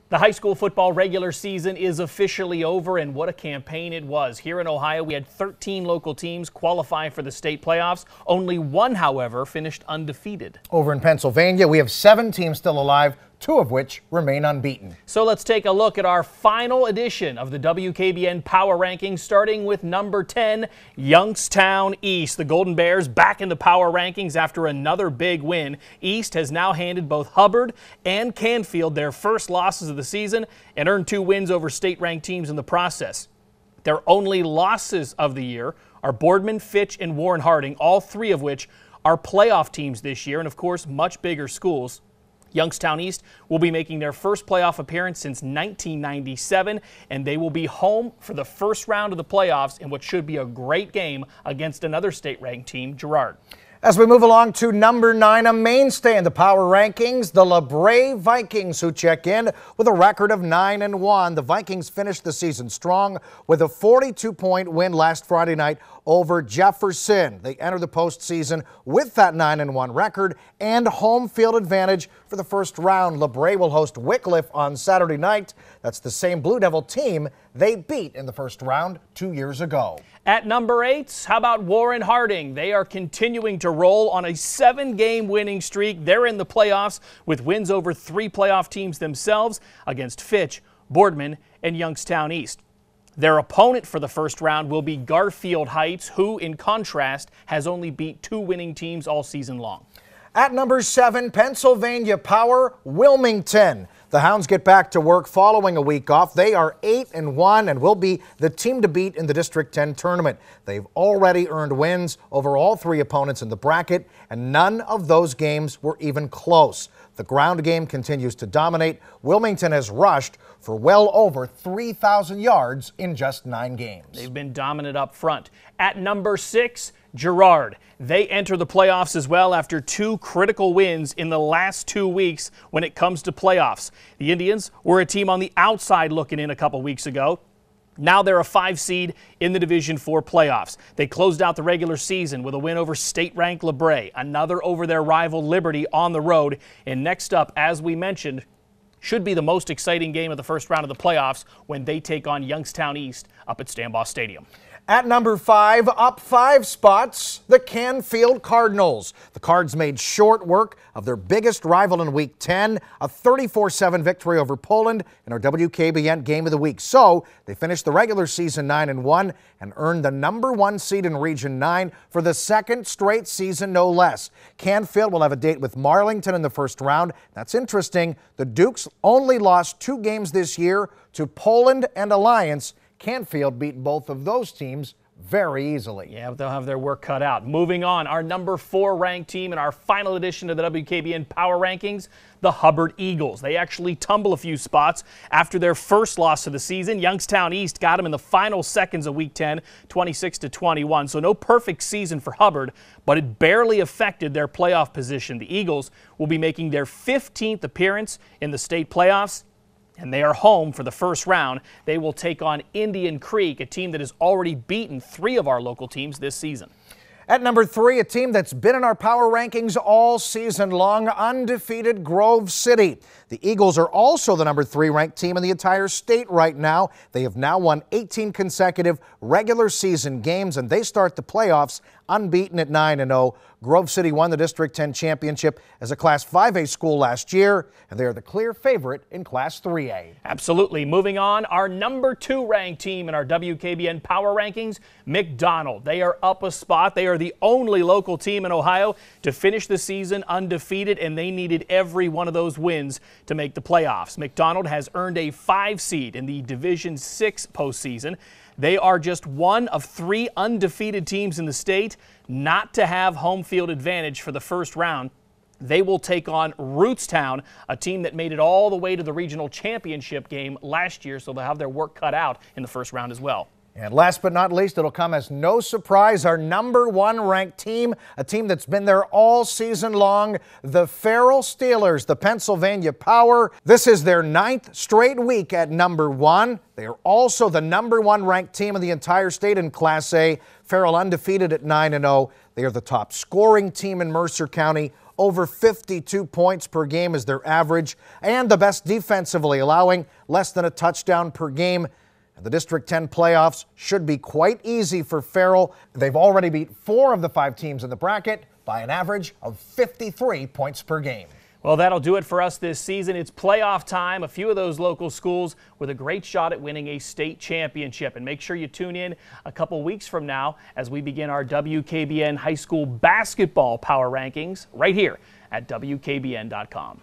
The high school football regular season is officially over, and what a campaign it was. Here in Ohio, we had 13 local teams qualify for the state playoffs. Only one, however, finished undefeated. Over in Pennsylvania, we have 7 teams still alive, 2 of which remain unbeaten. So let's take a look at our final edition of the WKBN Power Rankings, starting with number 10, Youngstown East. The Golden Bears back in the Power Rankings after another big win. East has now handed both Hubbard and Canfield their first losses of the season and earned 2 wins over state-ranked teams in the process. Their only losses of the year are Boardman, Fitch, and Warren Harding, all 3 of which are playoff teams this year and, of course, much bigger schools. Youngstown East will be making their first playoff appearance since 1997, and they will be home for the first round of the playoffs in what should be a great game against another state-ranked team, GIRARD. As we move along to number 9, a mainstay in the Power Rankings, the LABRAE Vikings, who check in with a record of 9-1. The Vikings finished the season strong with a 42-point win last Friday night over Jefferson. They enter the postseason with that 9-1 record and home field advantage for the first round. LABRAE will host Wycliffe on Saturday night. That's the same Blue Devil team they beat in the first round 2 years ago. At number 8, how about Warren Harding? They are continuing to roll on a 7-game winning streak. They're in the playoffs with wins over 3 playoff teams themselves against Fitch, Boardman, and Youngstown East. Their opponent for the first round will be Garfield Heights, who, in contrast, has only beat 2 winning teams all season long. At number 7, Pennsylvania Power, Wilmington. The Hounds get back to work following a week off. They are 8-1 and will be the team to beat in the District 10 tournament. They've already earned wins over all 3 opponents in the bracket, and none of those games were even close. The ground game continues to dominate. Wilmington has rushed for well over 3,000 yards in just 9 games. They've been dominant up front. At number 6, GIRARD. They enter the playoffs as well after 2 critical wins in the last 2 weeks when it comes to playoffs. The Indians were a team on the outside looking in a couple weeks ago. Now they're a 5 seed in the Division 4 playoffs. They closed out the regular season with a win over state-ranked LABRAE, another over their rival Liberty on the road. And next up, as we mentioned, should be the most exciting game of the first round of the playoffs when they take on Youngstown East up at Stambaugh Stadium. At number 5, up 5 spots, the Canfield Cardinals. The Cards made short work of their biggest rival in Week 10, a 34-7 victory over Poland in our WKBN Game of the Week. So they finished the regular season 9-1 and earned the number 1 seed in Region 9 for the 2nd straight season, no less. Canfield will have a date with Marlington in the first round. That's interesting. The Dukes only lost 2 games this year to Poland and Alliance. Canfield beat both of those teams very easily. Yeah, but they'll have their work cut out. Moving on, our number 4 ranked team in our final edition of the WKBN Power Rankings, the Hubbard Eagles. They actually tumble a few spots after their first loss of the season. Youngstown East got them in the final seconds of Week 10, 26-21. So no perfect season for Hubbard, but it barely affected their playoff position. The Eagles will be making their 15th appearance in the state playoffs, and they are home for the first round. They will take on Indian Creek, a team that has already beaten 3 of our local teams this season. At number 3, a team that's been in our power rankings all season long, undefeated Grove City. The Eagles are also the number 3 ranked team in the entire state right now. They have now won 18 consecutive regular season games, and they start the playoffs unbeaten at 9-0. Grove City won the District 10 championship as a Class 5A school last year, and they are the clear favorite in Class 3A. Absolutely. Moving on, our number 2 ranked team in our WKBN Power Rankings, McDonald. They are up a spot. They are the only local team in Ohio to finish the season undefeated, and they needed every one of those wins to make the playoffs. McDonald has earned a 5 seed in the Division 6 postseason. They are just one of 3 undefeated teams in the state not to have home field advantage for the first round. They will take on Rootstown, a team that made it all the way to the regional championship game last year, so they'll have their work cut out in the first round as well. And last but not least, it'll come as no surprise, our number 1 ranked team, a team that's been there all season long, the FARRELL Steelers, the Pennsylvania Power. This is their 9th straight week at number 1. They are also the number 1 ranked team in the entire state in Class A. FARRELL undefeated at 9-0. They are the top scoring team in Mercer County, over 52 points per game is their average, and the best defensively, allowing less than a touchdown per game. And the District 10 playoffs should be quite easy for Farrell. They've already beat 4 of the 5 teams in the bracket by an average of 53 points per game. Well, that'll do it for us this season. It's playoff time. A few of those local schools with a great shot at winning a state championship. And make sure you tune in a couple weeks from now as we begin our WKBN High School Basketball Power Rankings right here at WKBN.com.